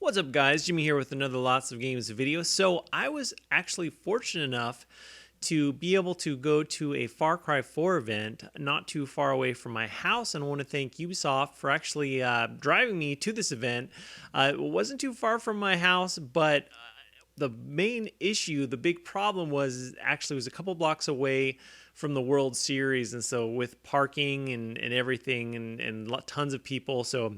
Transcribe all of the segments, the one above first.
What's up, guys? Jimmy here with another Lots of Games video. So I was actually fortunate enough to be able to go to a Far Cry 4 event not too far away from my house, and I want to thank Ubisoft for actually driving me to this event. It wasn't too far from my house, but the main issue, the big problem was actually was a couple blocks away from the World Series, and so with parking and everything and tons of people, so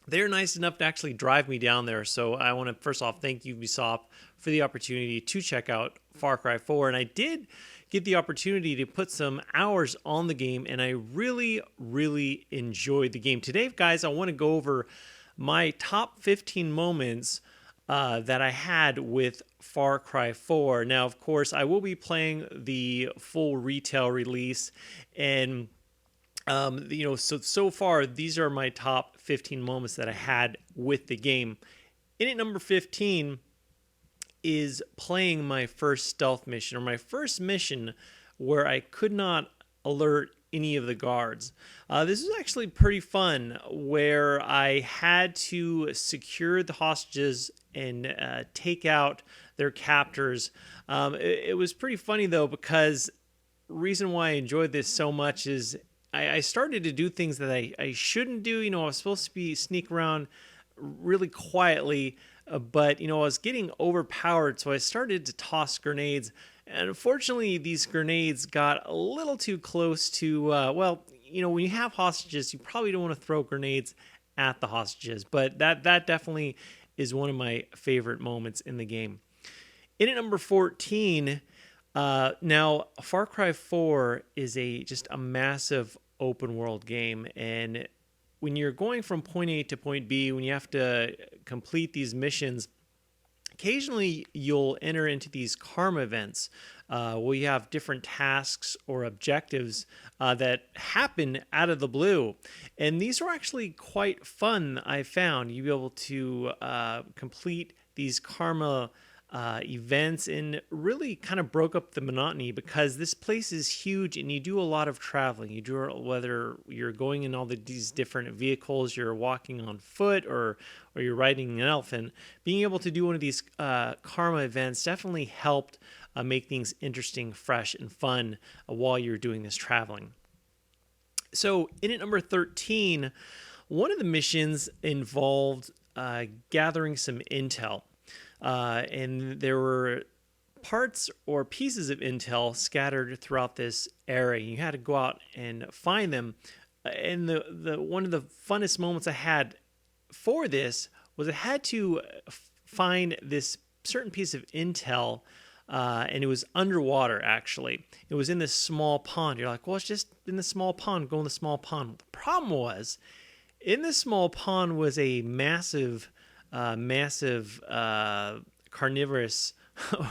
they're nice enough to actually drive me down there. So I want to first off thank Ubisoft for the opportunity to check out Far Cry 4. And I did get the opportunity to put some hours on the game, and I really enjoyed the game. Today, guys, I want to go over my top 15 moments that I had with Far Cry 4. Now, of course, I will be playing the full retail release, and so far, these are my top 15 moments that I had with the game. In at number 15 is playing my first stealth mission, or my first mission where I could not alert any of the guards. This is actually pretty fun, where I had to secure the hostages and take out their captors. It was pretty funny, though, because reason why I enjoyed this so much is I started to do things that I shouldn't do. I was supposed to sneak around really quietly, but, I was getting overpowered, so I started to toss grenades. And unfortunately, these grenades got a little too close to, when you have hostages, you probably don't want to throw grenades at the hostages. But that definitely is one of my favorite moments in the game. In at number 14... now, Far Cry 4 is just a massive open world game, and when you're going from point A to point B, when you have to complete these missions, occasionally you'll enter into these karma events where you have different tasks or objectives that happen out of the blue, and these are actually quite fun. I found you'll be able to complete these karma events, and really kind of broke up the monotony, because this place is huge and you do a lot of traveling. You do, whether you're going in all these different vehicles, you're walking on foot, or you're riding an elephant. Being able to do one of these karma events definitely helped make things interesting, fresh, and fun while you're doing this traveling. So in at number 13, one of the missions involved gathering some intel. And there were parts or pieces of intel scattered throughout this area. You had to go out and find them. And the one of the funnest moments I had for this was I had to find this certain piece of intel, and it was underwater, actually. It was in this small pond. You're like, well, it's just in the small pond. Go in the small pond. The problem was, in this small pond was a massive carnivorous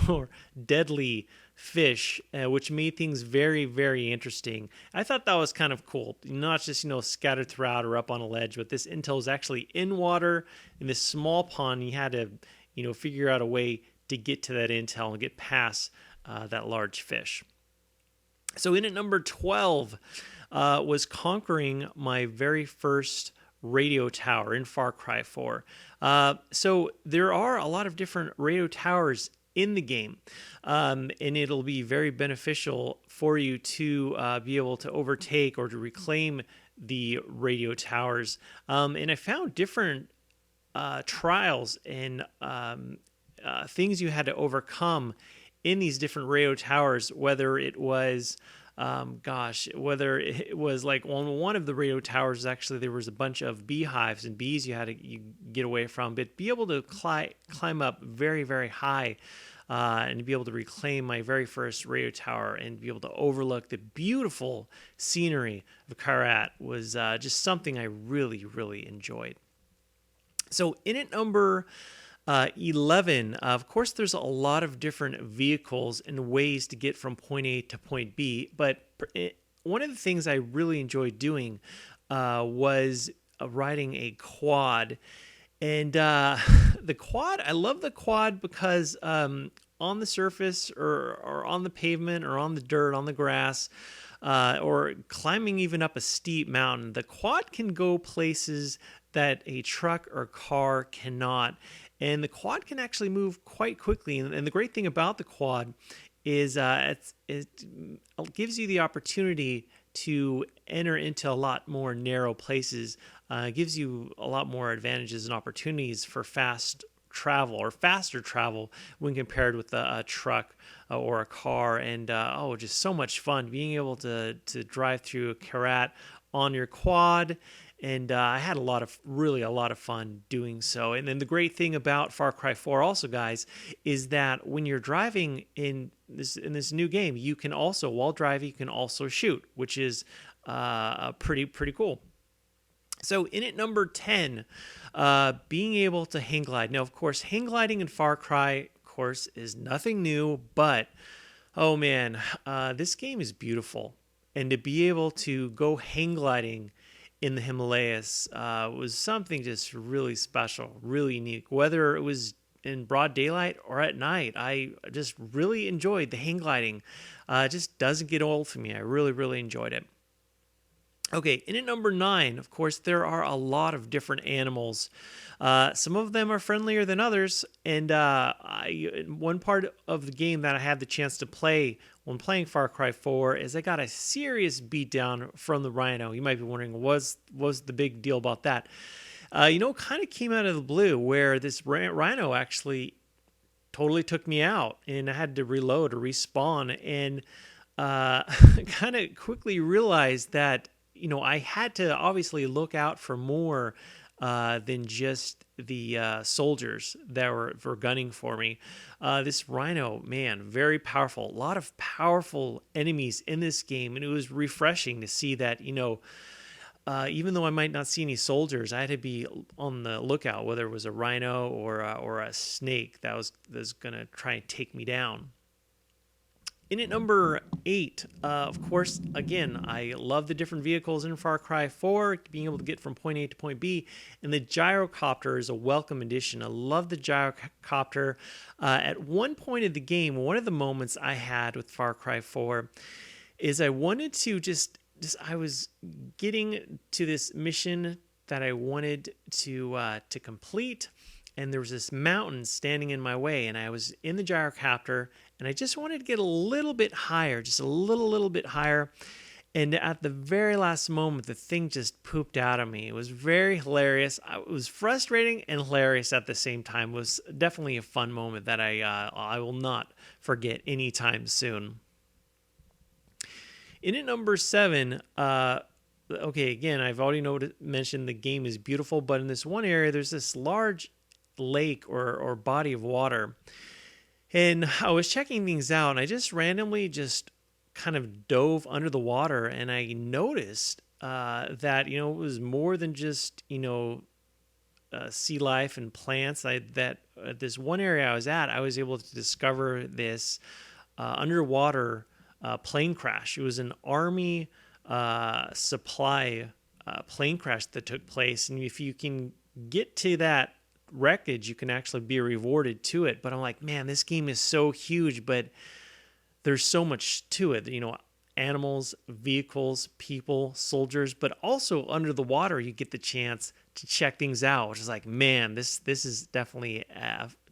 or deadly fish, which made things very interesting. I thought that was kind of cool. Not just scattered throughout or up on a ledge, but this intel is actually in water in this small pond. You had to figure out a way to get to that intel and get past that large fish. So in at number 12 was conquering my very first radio tower in Far Cry 4. So there are a lot of different radio towers in the game, and it'll be very beneficial for you to be able to overtake or to reclaim the radio towers. And I found different trials and things you had to overcome in these different radio towers, whether it was whether it was like on one of the radio towers, actually there was a bunch of beehives and bees you had to get away from, but be able to climb up very high and be able to reclaim my very first radio tower and be able to overlook the beautiful scenery of Kyrat was just something I really enjoyed. So in at number 11, of course, there's a lot of different vehicles and ways to get from point A to point B, but one of the things I really enjoyed doing was riding a quad. And the quad, I love the quad because on the surface or on the pavement or on the dirt, on the grass, or climbing even up a steep mountain, the quad can go places that a truck or car cannot. And the quad can actually move quite quickly. And the great thing about the quad is it gives you the opportunity to enter into a lot more narrow places. Gives you a lot more advantages and opportunities for fast travel or faster travel when compared with a truck or a car. And just so much fun being able to drive through a Karat on your quad. And I had a lot of fun doing so. And then the great thing about Far Cry 4 also, guys, is that when you're driving in this new game, you can also, while driving, you can also shoot, which is pretty cool. So in at number 10, being able to hang glide. Now, of course, hang gliding in Far Cry, of course, is nothing new, but oh man, this game is beautiful. And to be able to go hang gliding in the Himalayas was something just really special, really unique. Whether it was in broad daylight or at night, I just really enjoyed the hang gliding. It just doesn't get old for me. I really enjoyed it. Okay, in at number 9, of course, there are a lot of different animals. Some of them are friendlier than others, and one part of the game that I had the chance to play when playing Far Cry 4 is I got a serious beatdown from the rhino. You might be wondering, what's the big deal about that? Kind of came out of the blue, where this rhino actually totally took me out, and I had to reload or respawn, and kind of quickly realized that I had to obviously look out for more than just the soldiers that were gunning for me. This rhino, man, very powerful. A lot of powerful enemies in this game, and it was refreshing to see that, even though I might not see any soldiers, I had to be on the lookout, whether it was a rhino or a snake that was going to try and take me down. In at number 8, of course, again, I love the different vehicles in Far Cry 4, being able to get from point A to point B, and the gyrocopter is a welcome addition. I love the gyrocopter. At one point of the game, one of the moments I had with Far Cry 4 is I wanted to I was getting to this mission that I wanted to complete, and there was this mountain standing in my way, and I was in the gyrocopter, and I just wanted to get a little bit higher, just a little bit higher. And at the very last moment, the thing just pooped out of me. It was very hilarious. It was frustrating and hilarious at the same time. It was definitely a fun moment that I will not forget anytime soon. In at number 7, okay, again, I've already mentioned the game is beautiful, but in this one area, there's this large lake or body of water. And I was checking things out, and I just randomly kind of dove under the water, and I noticed that, it was more than just, sea life and plants. That this one area I was at, I was able to discover this underwater plane crash. It was an Army supply plane crash that took place, and if you can get to that wreckage, you can actually be rewarded to it. But I'm like, man, this game is so huge, but there's so much to it. Animals, vehicles, people, soldiers, but also under the water, you get the chance to check things out, which is like, man, this is definitely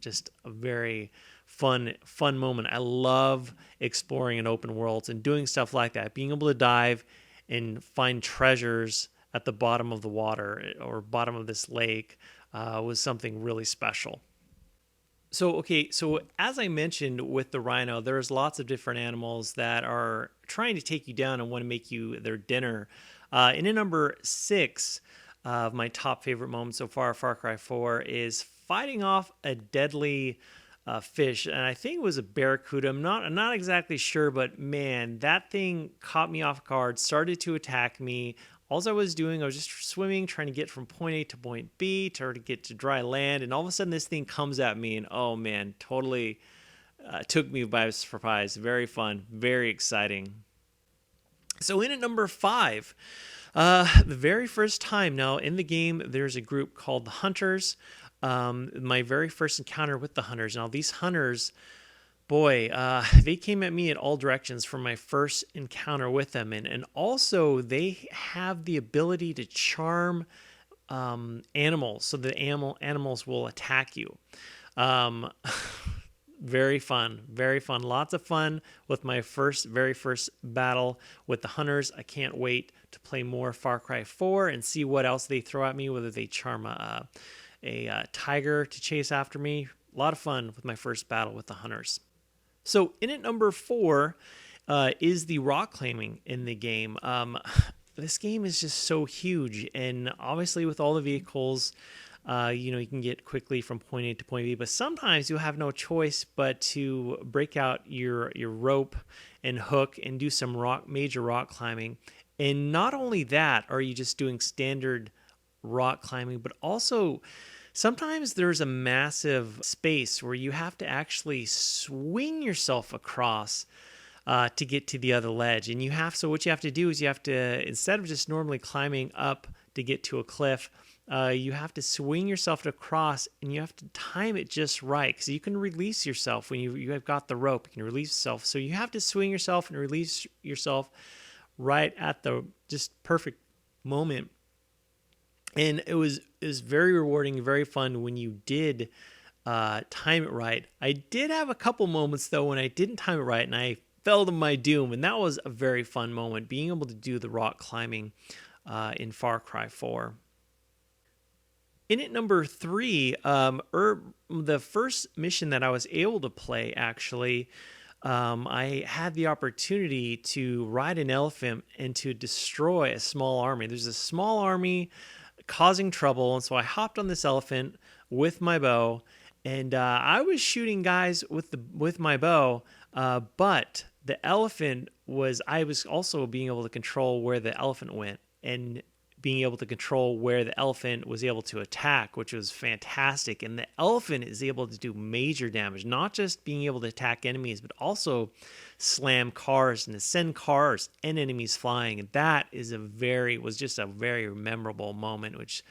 just a very fun moment. I love exploring in open worlds and doing stuff like that, being able to dive and find treasures at the bottom of the water or bottom of this lake was something really special. So as I mentioned with the rhino, there's lots of different animals that are trying to take you down and want to make you their dinner. In at number 6 of my top favorite moments so far, Far Cry 4, is fighting off a deadly fish, and I think it was a barracuda. I'm not exactly sure, but man, that thing caught me off guard, started to attack me. All I was doing, I was just swimming, trying to get from point A to point B to get to dry land, and all of a sudden this thing comes at me, and oh man, totally took me by surprise. Very fun, very exciting. So in at number 5, the very first time now in the game, there's a group called the Hunters. My very first encounter with the Hunters. Now these Hunters, boy, they came at me at all directions from my first encounter with them. And also they have the ability to charm animals, so the animals will attack you. Um, Very fun, very fun. Lots of fun with my very first battle with the hunters. I can't wait to play more Far Cry 4 and see what else they throw at me, whether they charm a tiger to chase after me. A lot of fun with my first battle with the hunters. So in at number 4 is the rock climbing in the game. This game is just so huge, and obviously with all the vehicles, you can get quickly from point A to point B, but sometimes you have no choice but to break out your rope and hook and do some major rock climbing. And not only that, are you just doing standard rock climbing, but also sometimes there's a massive space where you have to actually swing yourself across to get to the other ledge. And so what you have to do is instead of just normally climbing up to get to a cliff, you have to swing yourself across, and you have to time it just right, because you can release yourself when you have got the rope. You can release yourself, so you have to swing yourself and release yourself right at the just perfect moment. And it was very rewarding, very fun when you did time it right. I did have a couple moments though when I didn't time it right, and I fell to my doom, and that was a very fun moment, being able to do the rock climbing in Far Cry 4. In at number 3, the first mission that I was able to play, actually, I had the opportunity to ride an elephant and to destroy a small army. There's a small army causing trouble, and so I hopped on this elephant with my bow, and I was shooting guys with my bow, but the elephant I was also being able to control where the elephant went, and being able to control where the elephant was able to attack, which was fantastic. And the elephant is able to do major damage, not just being able to attack enemies, but also slam cars and to send cars and enemies flying. And that was just a very memorable moment, which,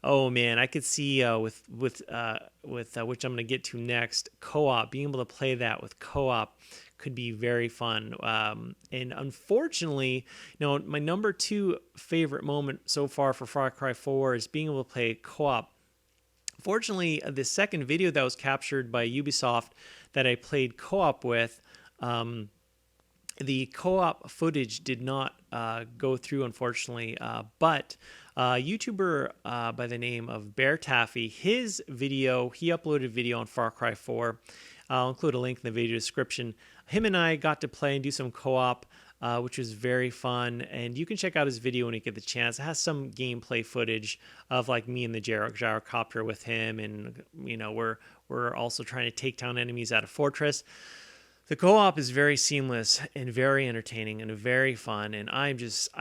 oh man, I could see with which I'm going to get to next, co-op, being able to play that with co-op could be very fun. And unfortunately, my number 2 favorite moment so far for Far Cry 4 is being able to play co-op. Fortunately, the second video that was captured by Ubisoft that I played co-op with, the co-op footage did not go through, unfortunately, but a YouTuber by the name of Bear Taffy, he uploaded a video on Far Cry 4. I'll include a link in the video description. Him and I got to play and do some co-op, which was very fun. And you can check out his video when you get the chance. It has some gameplay footage of like me in the gyrocopter with him, and we're also trying to take down enemies at a fortress. The co-op is very seamless and very entertaining and very fun. And I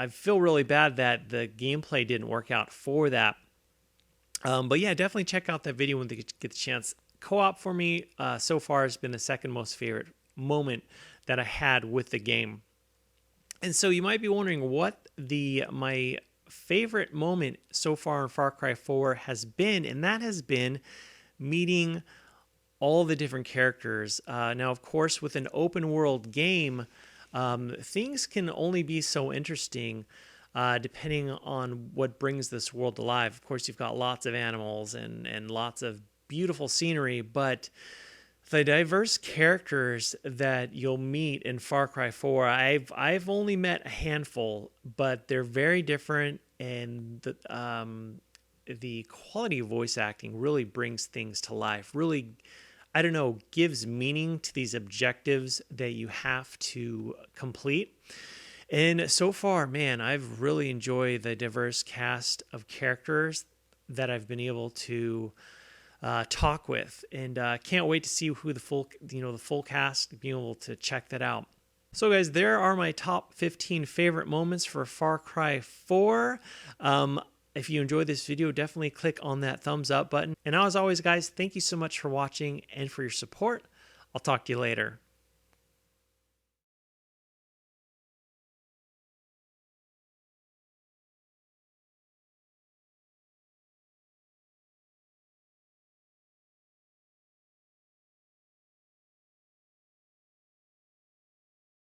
feel really bad that the gameplay didn't work out for that. But yeah, definitely check out that video when you get the chance. Co-op for me so far has been the second most favorite moment that I had with the game. And so you might be wondering what my favorite moment so far in Far Cry 4 has been, and that has been meeting all the different characters. Now, of course, with an open world game, things can only be so interesting depending on what brings this world alive. Of course, you've got lots of animals and lots of beautiful scenery, but the diverse characters that you'll meet in Far Cry 4, I've only met a handful, but they're very different, and the quality of voice acting really brings things to life. Really, I don't know, gives meaning to these objectives that you have to complete. And so far, man, I've really enjoyed the diverse cast of characters that I've been able to talk with, and can't wait to see who the full cast, being able to check that out. So guys, there are my top 15 favorite moments for Far Cry 4. If you enjoyed this video, definitely click on that thumbs up button. And as always, guys, thank you so much for watching and for your support. I'll talk to you later.